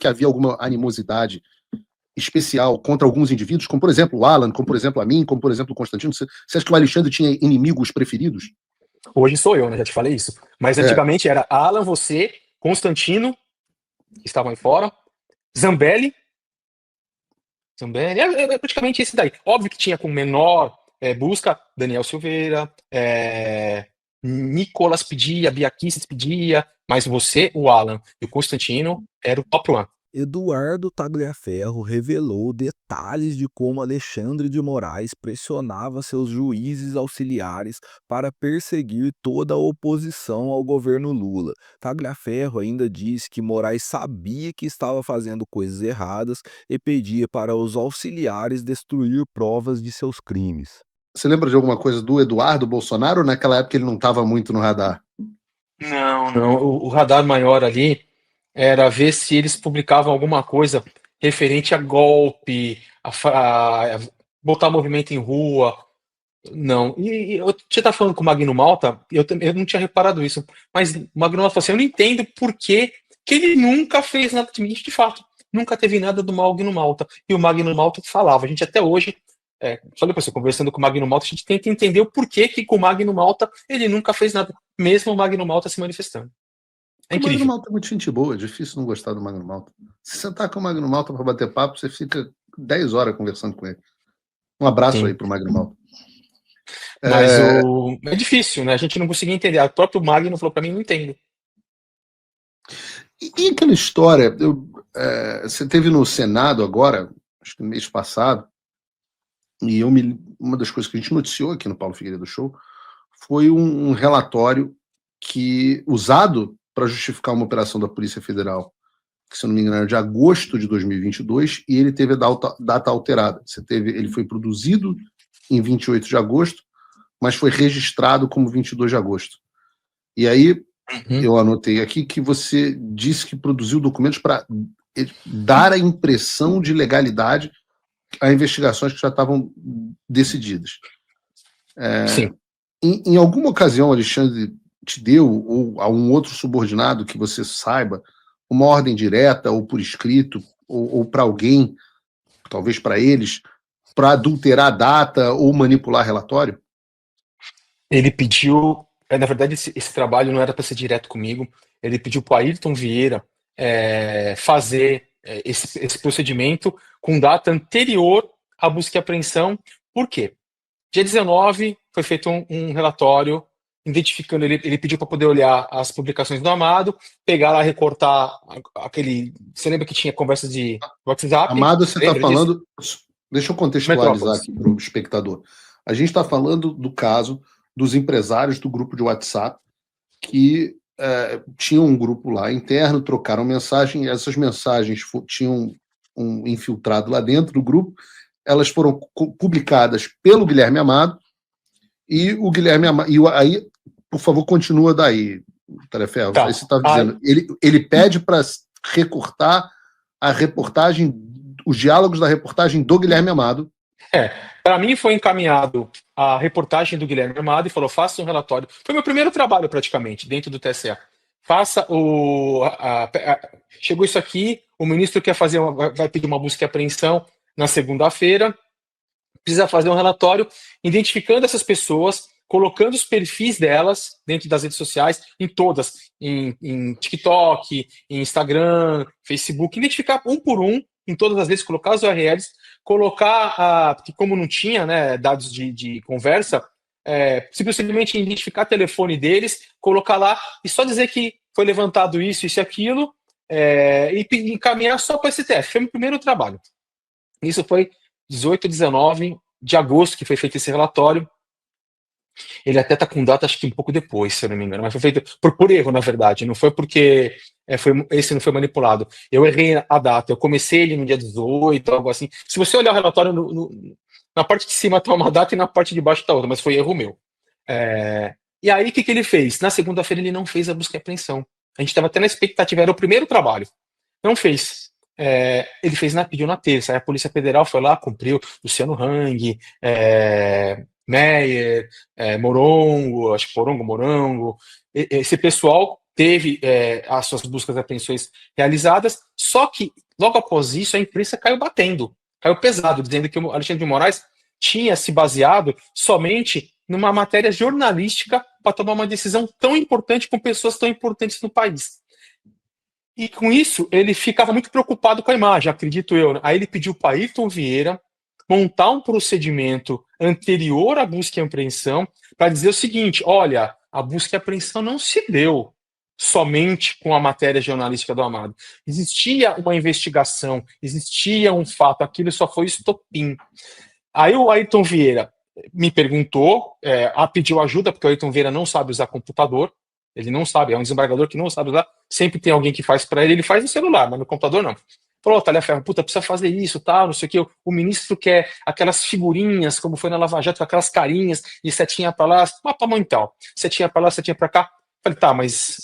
que havia alguma animosidade especial contra alguns indivíduos, como por exemplo o Alan, como por exemplo a mim, como por exemplo o Constantino? Você acha que o Alexandre tinha inimigos preferidos? Hoje sou eu, né? Já te falei isso. Mas antigamente era Alan, você, Constantino, que estavam aí fora, Zambelli, é praticamente esse daí. Óbvio que tinha com menor busca, Daniel Silveira, Nicolas pedia, Bia Kicis pedia, mas você, o Alan e o Constantino era o top one. Eduardo Tagliaferro revelou detalhes de como Alexandre de Moraes pressionava seus juízes auxiliares para perseguir toda a oposição ao governo Lula. Tagliaferro ainda disse que Moraes sabia que estava fazendo coisas erradas e pedia para os auxiliares destruir provas de seus crimes. Você lembra de alguma coisa do Eduardo Bolsonaro? Ou naquela época ele não estava muito no radar? Não, não. O radar maior ali era ver se eles publicavam alguma coisa referente a golpe, a botar movimento em rua. Não. Você tá falando com o Magno Malta, eu não tinha reparado isso, mas o Magno Malta falou assim: eu não entendo por que ele nunca fez nada de mim, de fato. Nunca teve nada do Magno Malta. E o Magno Malta falava, a gente até hoje, só depois você conversando com o Magno Malta, a gente tenta entender o porquê que com o Magno Malta ele nunca fez nada, mesmo o Magno Malta se manifestando. É O Magno incrível. Malta é muito gente boa, é difícil não gostar do Magno Malta. Se sentar com o Magno Malta para bater papo, você fica 10 horas conversando com ele. Um abraço aí Sim. pro Magno Malta. Mas é difícil, né? A gente não conseguia entender. O próprio Magno falou para mim, não entendo. E aquela história, você teve no Senado agora, acho que no mês passado, e uma das coisas que a gente noticiou aqui no Paulo Figueiredo Show foi um relatório usado para justificar uma operação da Polícia Federal, que, se eu não me engano, era de agosto de 2022, e ele teve a data alterada. Ele foi produzido em 28 de agosto, mas foi registrado como 22 de agosto. E aí, eu anotei aqui que você disse que produziu documentos para dar a impressão de legalidade a investigações que já estavam decididas. Sim. Em alguma ocasião, Alexandre te deu, ou a um outro subordinado que você saiba, uma ordem direta, ou por escrito, ou para alguém, talvez para eles, para adulterar a data ou manipular relatório? Ele pediu, na verdade, esse trabalho não era para ser direto comigo. Ele pediu para o Ayrton Vieira fazer esse procedimento com data anterior à busca e apreensão. Por quê? Dia 19 foi feito um relatório identificando, ele pediu para poder olhar as publicações do Amado, pegar lá, recortar aquele. Você lembra que tinha conversas de WhatsApp? Amado, você está falando. Deixa eu contextualizar Metrópolis. aqui para o espectador. A gente está falando do caso dos empresários do grupo de WhatsApp que tinham um grupo lá interno, trocaram mensagem, essas mensagens tinham um infiltrado lá dentro do grupo, elas foram publicadas pelo Guilherme Amado, e o Guilherme Amado. E aí, por favor, continua daí, Tareferro. Tá. Aí você estava dizendo, ele pede para recortar a reportagem, os diálogos da reportagem do Guilherme Amado. Para mim foi encaminhado a reportagem do Guilherme Amado e falou: faça um relatório. Foi meu primeiro trabalho, praticamente, dentro do TSE. Faça chegou isso aqui, o ministro vai pedir uma busca e apreensão na segunda-feira, precisa fazer um relatório identificando essas pessoas, colocando os perfis delas dentro das redes sociais, em todas, em TikTok, em Instagram, Facebook, identificar um por um, em todas as vezes, colocar as URLs, colocar, porque como não tinha, né, dados de conversa, simplesmente identificar o telefone deles, colocar lá e só dizer que foi levantado isso e aquilo, e encaminhar só para o STF. Foi o meu primeiro trabalho. Isso foi 18, 19 de agosto que foi feito esse relatório. Ele até está com data, acho que um pouco depois, se eu não me engano, mas foi feito por erro, na verdade, não foi porque esse não foi manipulado. Eu errei a data, eu comecei ele no dia 18, algo assim. Se você olhar o relatório, na parte de cima está uma data e na parte de baixo está outra, mas foi erro meu. E aí, o que ele fez? Na segunda-feira ele não fez a busca e apreensão. A gente estava até na expectativa, era o primeiro trabalho. Não fez. Ele pediu na terça, aí a Polícia Federal foi lá, cumpriu, Luciano Hang, Meyer, Morongo, acho que Morongo, esse pessoal teve as suas buscas e apreensões realizadas, só que logo após isso a imprensa caiu batendo, caiu pesado, dizendo que o Alexandre de Moraes tinha se baseado somente numa matéria jornalística para tomar uma decisão tão importante com pessoas tão importantes no país. E com isso, ele ficava muito preocupado com a imagem, acredito eu. Aí ele pediu para Ayrton Vieira montar um procedimento anterior à busca e apreensão para dizer o seguinte: olha, a busca e apreensão não se deu somente com a matéria jornalística do Amado. Existia uma investigação, existia um fato, aquilo só foi estopim. Aí o Ayrton Vieira me perguntou, pediu ajuda, porque o Ayrton Vieira não sabe usar computador, ele não sabe, é um desembargador que não sabe usar, sempre tem alguém que faz para ele faz no celular, mas no computador não. Falou, Talhaferro, puta, precisa fazer isso, tal, não sei o que, o ministro quer aquelas figurinhas, como foi na Lava Jato, aquelas carinhas, e setinha pra lá, mapa mental, setinha pra lá, setinha pra cá. Falei, tá, mas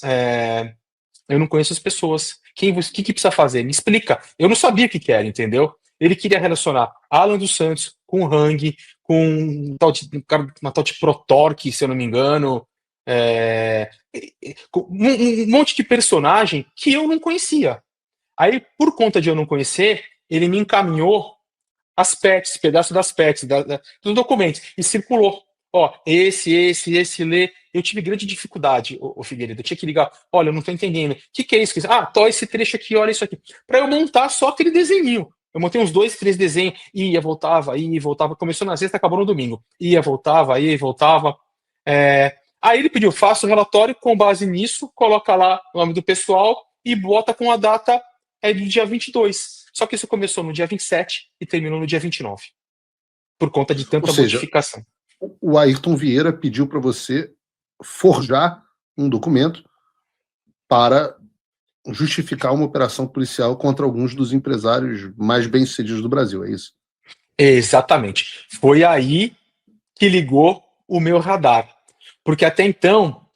eu não conheço as pessoas, o que precisa fazer? Me explica. Eu não sabia o que era, entendeu? Ele queria relacionar Alan dos Santos com Hang, com uma tal de Protorque, se eu não me engano, um monte de personagem que eu não conhecia. Aí, por conta de eu não conhecer, ele me encaminhou as PETs, pedaço das PETs, dos documentos, e circulou. Ó, esse lê. Eu tive grande dificuldade, o Figueiredo. Eu tinha que ligar. Olha, eu não tô entendendo. O que é isso? Tô esse trecho aqui, olha isso aqui. Para eu montar só aquele desenho. Eu montei uns 2, 3 desenhos, ia, voltava. Começou na sexta, acabou no domingo. Ia, voltava. Aí ele pediu, faça o relatório com base nisso, coloca lá o nome do pessoal e bota com a data do dia 22. Só que isso começou no dia 27 e terminou no dia 29. Por conta de tanta modificação. O Ayrton Vieira pediu para você forjar um documento para justificar uma operação policial contra alguns dos empresários mais bem-sucedidos do Brasil, é isso? Exatamente. Foi aí que ligou o meu radar. Porque até então,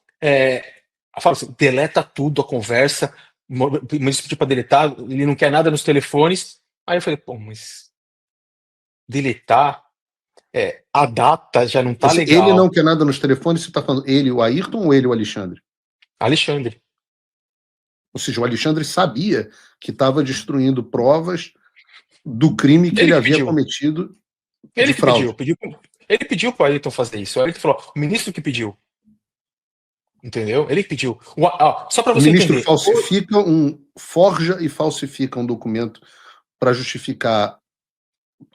fala assim, deleta tudo, a conversa, o ministro pediu para deletar, ele não quer nada nos telefones. Aí eu falei, pô, mas deletar, a data já não tá legal. Ele não quer nada nos telefones, você tá falando ele, o Ayrton, ou ele, o Alexandre? Alexandre. Ou seja, o Alexandre sabia que estava destruindo provas do crime que ele havia cometido de fraude. Ele pediu para o Ayrton fazer isso. O Ayrton falou, o ministro que pediu. Entendeu? Ele pediu. Só para você entender. O ministro forja e falsifica um documento para justificar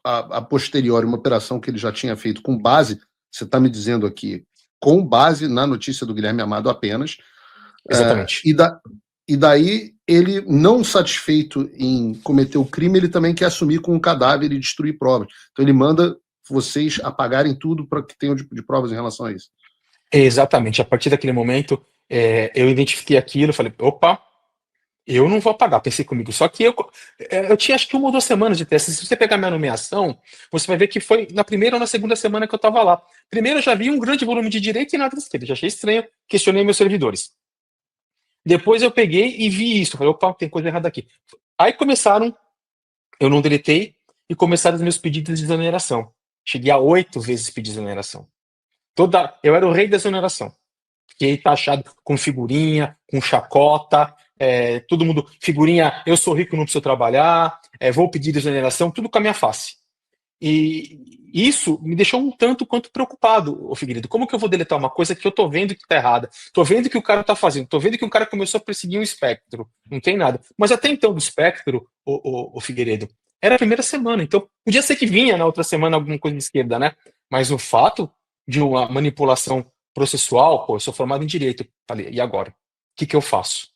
a posteriori uma operação que ele já tinha feito com base, você está me dizendo aqui, com base na notícia do Guilherme Amado apenas. Exatamente. E daí, ele, não satisfeito em cometer o crime, ele também quer assumir com um cadáver e destruir provas. Então ele manda vocês apagarem tudo para que tenham de provas em relação a isso. Exatamente. A partir daquele momento, eu identifiquei aquilo, falei, opa, eu não vou apagar, pensei comigo. Só que eu tinha acho que 1 ou 2 semanas de teste. Se você pegar minha nomeação, você vai ver que foi na primeira ou na segunda semana que eu estava lá. Primeiro eu já vi um grande volume de direita e nada de esquerda. Já achei estranho, questionei meus servidores. Depois eu peguei e vi isso. Falei, opa, tem coisa errada aqui. Aí começaram, eu não deletei, e começaram os meus pedidos de exoneração. Cheguei a 8 vezes pedir exoneração. Eu era o rei da exoneração. Fiquei taxado com figurinha, com chacota, todo mundo, figurinha, eu sou rico, não preciso trabalhar, vou pedir exoneração, tudo com a minha face. E isso me deixou um tanto quanto preocupado, Figueiredo. Como que eu vou deletar uma coisa que eu tô vendo que tá errada? Tô vendo que o cara tá fazendo, tô vendo que o cara começou a perseguir um espectro. Não tem nada. Mas até então, do espectro, o Figueiredo, era a primeira semana. Então, podia ser que vinha na outra semana alguma coisa de esquerda, né? Mas o fato de uma manipulação processual, eu sou formado em direito. Falei, e agora? O que eu faço?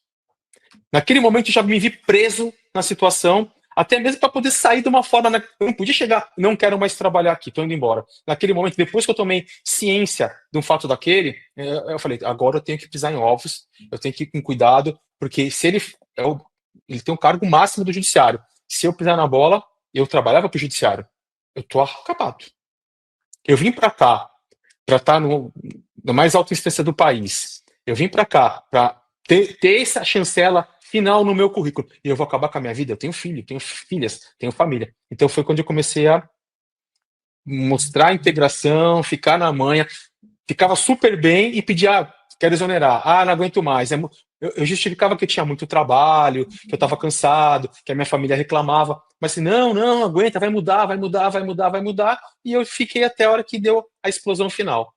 Naquele momento eu já me vi preso na situação, até mesmo para poder sair de uma forma. Eu não podia chegar, não quero mais trabalhar aqui, estou indo embora. Naquele momento, depois que eu tomei ciência de um fato daquele, eu falei, agora eu tenho que pisar em ovos, eu tenho que ir com cuidado, porque se ele tem um cargo máximo do judiciário. Se eu pisar na bola, eu trabalhava para o judiciário. Eu estou acabado. Eu vim para cá para estar na mais alta instância do país. Eu vim para cá para ter essa chancela final no meu currículo. E eu vou acabar com a minha vida. Eu tenho filho, tenho filhas, tenho família. Então foi quando eu comecei a mostrar a integração, ficar na manha. Ficava super bem e pedia, quero exonerar. Não aguento mais. Eu justificava que eu tinha muito trabalho, que eu estava cansado, que a minha família reclamava, mas assim, não, não, aguenta, vai mudar, vai mudar, vai mudar, vai mudar, e eu fiquei até a hora que deu a explosão final.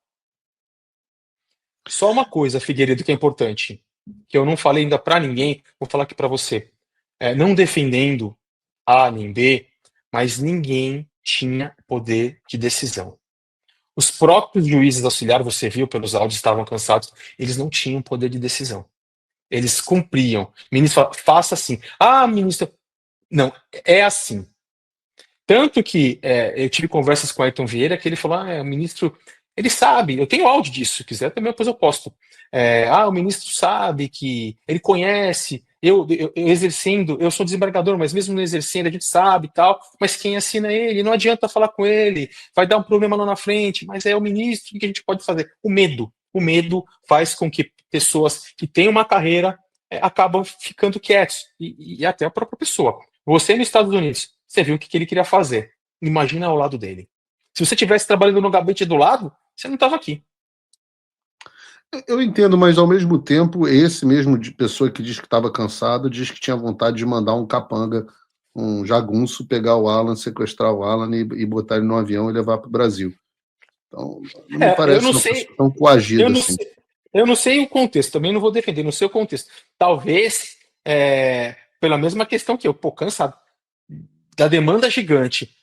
Só uma coisa, Figueiredo, que é importante, que eu não falei ainda para ninguém, vou falar aqui para você. Não defendendo A nem B, mas ninguém tinha poder de decisão. Os próprios juízes auxiliares, você viu pelos áudios, estavam cansados, eles não tinham poder de decisão. Eles cumpriam. O ministro fala, faça assim. Ah, ministro. Não, é assim. Tanto que eu tive conversas com o Ayrton Vieira que ele falou: o ministro, ele sabe, eu tenho áudio disso, se quiser também depois eu posto. O ministro sabe que ele conhece, eu exercendo, eu sou desembargador, mas mesmo não exercendo, a gente sabe e tal, mas quem assina é ele, não adianta falar com ele, vai dar um problema lá na frente, mas é o ministro, o que a gente pode fazer? O medo faz com que pessoas que têm uma carreira acabam ficando quietos, e até a própria pessoa. Você nos Estados Unidos, você viu o que ele queria fazer. Imagina ao lado dele. Se você estivesse trabalhando no gabinete do lado, você não estava aqui. Eu entendo, mas ao mesmo tempo, esse mesmo de pessoa que diz que estava cansado, diz que tinha vontade de mandar um capanga, um jagunço, pegar o Alan, sequestrar o Alan e botar ele no avião e levar para o Brasil. Então, não me parece uma pessoa tão coagida assim. Eu não sei o contexto, também não vou defender, não sei o contexto. Talvez, pela mesma questão que eu, cansado da demanda gigante.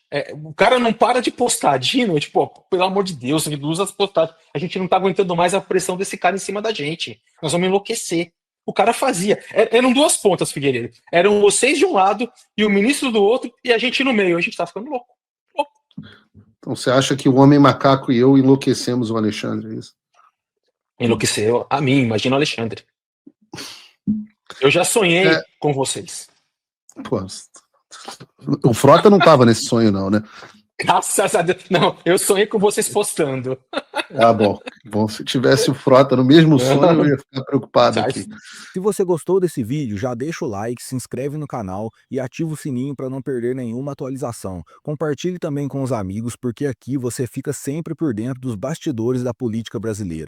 O cara não para de postar de noite, pelo amor de Deus, reduz as postagens. A gente não tá aguentando mais a pressão desse cara em cima da gente. Nós vamos enlouquecer. O cara fazia. Eram duas pontas, Figueiredo. Eram vocês de um lado e o ministro do outro e a gente no meio. A gente tá ficando louco. Então você acha que o homem macaco e eu enlouquecemos o Alexandre, é isso? Enlouqueceu a mim, imagina o Alexandre. Eu já sonhei com vocês. Pô, o Frota não estava nesse sonho, não, né? Graças a Deus. Não, eu sonhei com vocês postando. Bom, se tivesse o Frota no mesmo sonho, eu ia ficar preocupado aqui. Se você gostou desse vídeo, já deixa o like, se inscreve no canal e ativa o sininho para não perder nenhuma atualização. Compartilhe também com os amigos, porque aqui você fica sempre por dentro dos bastidores da política brasileira.